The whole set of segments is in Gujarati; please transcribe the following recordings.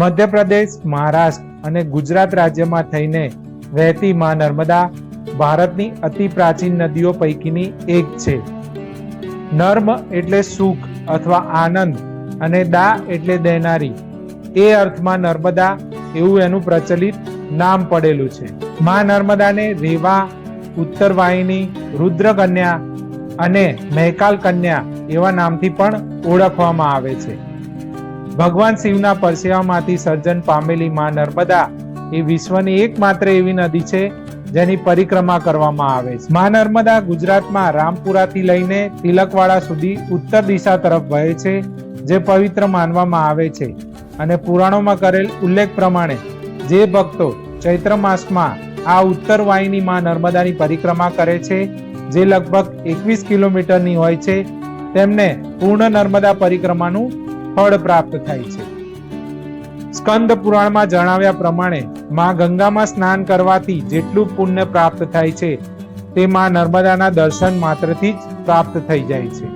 મધ્યપ્રદેશ, મહારાષ્ટ્ર અને ગુજરાત રાજ્યમાં થઈને વહેતી મા નર્મદા ભારતની અતિ પ્રાચીન નદીઓ પૈકીની એક છે. નર્મ એટલે સુખ અથવા આનંદ અને દા એટલે દેનારી. એ અર્થમાં નર્મદા એવું એનું પ્રચલિત નામ પડેલું છે. મા નર્મદાને રેવા, ઉત્તરવાહિની, રુદ્રકન્યા અને મહેકાલ કન્યા એવા નામથી પણ ઓળખવામાં આવે છે. ભગવાન શિવના પરસેવામાંથી સર્જન પામેલી મા નર્મદા એ વિશ્વની એકમાત્ર એવી નદી છે જેની પરિક્રમા કરવામાં આવે છે. મા નર્મદા ગુજરાતમાં રામપુરાથી લઈને તિલકવાડા સુધી ઉત્તર દિશા તરફ વહે છે, જે પવિત્ર માનવામાં આવે છે. અને પુરાણોમાં કરેલ ઉલ્લેખ પ્રમાણે જે ભક્તો ચૈત્ર માસમાં આ ઉત્તર વાહિની મા નર્મદાની પરિક્રમા કરે છે, જે લગભગ 21 કિલોમીટરની હોય છે, તેમને પૂર્ણ નર્મદા પરિક્રમાનું ફળ પ્રાપ્ત થાય છે. સ્કંદ પુરાણમાં જણાવ્યા પ્રમાણે મા ગંગામાં સ્નાન કરવાથી જેટલું પુણ્ય પ્રાપ્ત થાય છે તે મા નર્મદાના દર્શન માત્રથી જ પ્રાપ્ત થઈ જાય છે.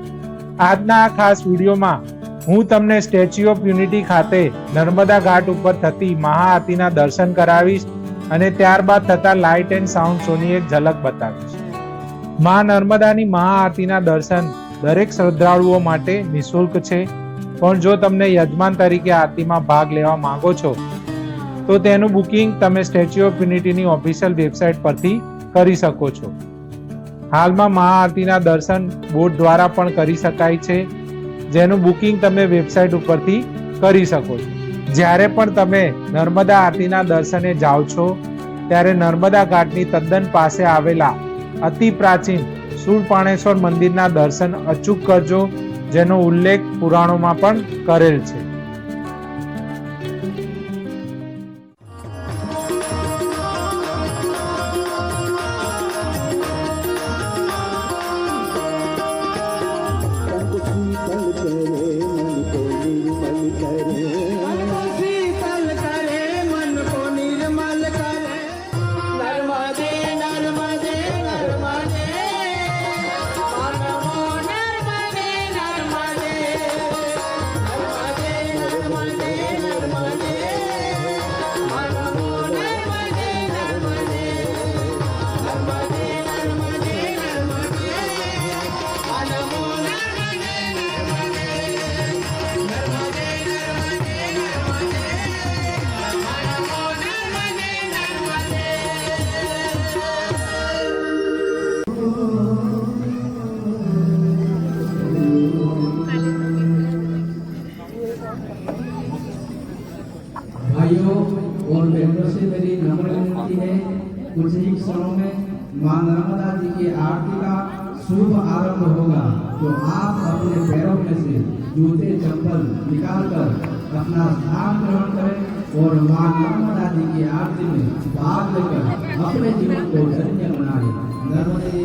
આજના આ ખાસ વિડીયોમાં હું તમને સ્ટેચ્યુ ઓફ યુનિટી ખાતે નર્મદા ઘાટ ઉપર થતી મહાઆરતીના દર્શન કરાવીશ અને ત્યારબાદ થતા લાઇટ એન્ડ સાઉન્ડ શોની એક ઝલક બતાવીશ. મા નર્મદાની મહાઆરતીના દર્શન દરેક શ્રદ્ધાળુઓ માટે નિઃશુલ્ક છે, પણ જો તમને યજમાન તરીકે આરતીમાં ભાગ લેવા માંગો છો તો તેનું બુકિંગ તમે સ્ટેચ્યુ ઓફ યુનિટીની ઓફિશિયલ વેબસાઇટ પરથી કરી શકો છો. હાલમાં મહાઆરતીના દર્શન બોટ દ્વારા પણ કરી શકાય છે, જેનું બુકિંગ તમે વેબસાઇટ ઉપરથી કરી શકો છો. જ્યારે પણ તમે નર્મદા આરતીના દર્શને જાઓ છો ત્યારે નર્મદા ઘાટની તદ્દન પાસે આવેલા અતિ પ્રાચીન શૂળપાણેશ્વર મંદિરના દર્શન અચૂક કરજો, જેનો ઉલ્લેખ પુરાણોમાં પણ કરેલ છે. भाइयों और बहनों से मेरी नम्र विनती है, कुछ ही क्षणों में मां नर्मदा जी की आरती का शुभ आरंभ होगा, तो आप अपने पैरों में से जूते चप्पल निकालकर अपना स्थान ग्रहण करें और मां नर्मदा जी की आरती में भाग लेकर अपने जीवन को धन्य बनाएं। नर्मदे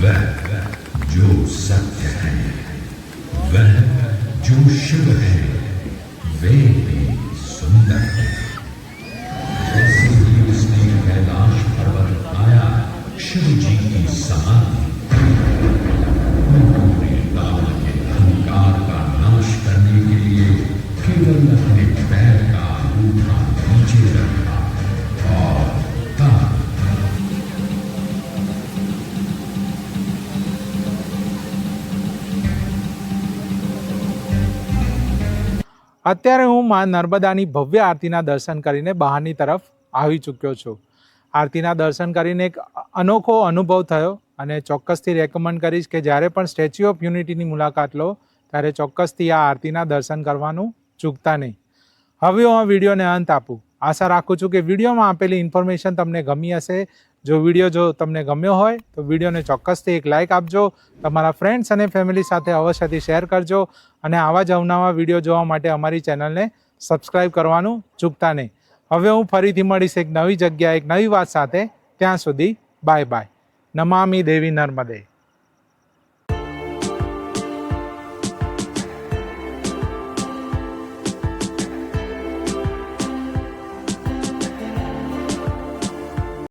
वह जो सत्य है, वह जो शिव है, वे भी सुंदर है। जैसे ही उसने कैलाश पर्वत पाया शिव जी की समाधि, उन्होंने रावण के अहंकार का नाश करने के लिए केवल अपने पैर का अंगूठा नीचे रखा और तब અત્યારે હું મા નર્મદાની ભવ્ય આરતીના દર્શન કરીને બહારની તરફ આવી ચૂક્યો છું. આરતીના દર્શન કરીને એક અનોખો અનુભવ થયો અને ચોક્કસથી રેકમેન્ડ કરીશ કે જ્યારે પણ સ્ટેચ્યુ ઓફ યુનિટીની મુલાકાત લો ત્યારે ચોક્કસથી આ આરતીના દર્શન કરવાનું ચૂકતા નહીં. હવે હું આ વિડીયોને અંત આપું. આશા રાખું છું કે વિડીયોમાં આપેલી ઇન્ફોર્મેશન તમને ગમી હશે. જો વિડીયો તમને ગમ્યો હોય તો વિડીયોને ચોક્કસથી એક લાઇક આપજો, તમારા ફ્રેન્ડ્સ અને ફેમિલી સાથે અવશ્યથી શેર કરજો અને આવા જ અવનવા વિડીયો જોવા માટે અમારી ચેનલને સબસ્ક્રાઈબ કરવાનું ચૂકતા નહીં. હવે હું ફરીથી મળીશ એક નવી જગ્યાએ એક નવી વાત સાથે. ત્યાં સુધી બાય બાય. નમામિ દેવી નર્મદે.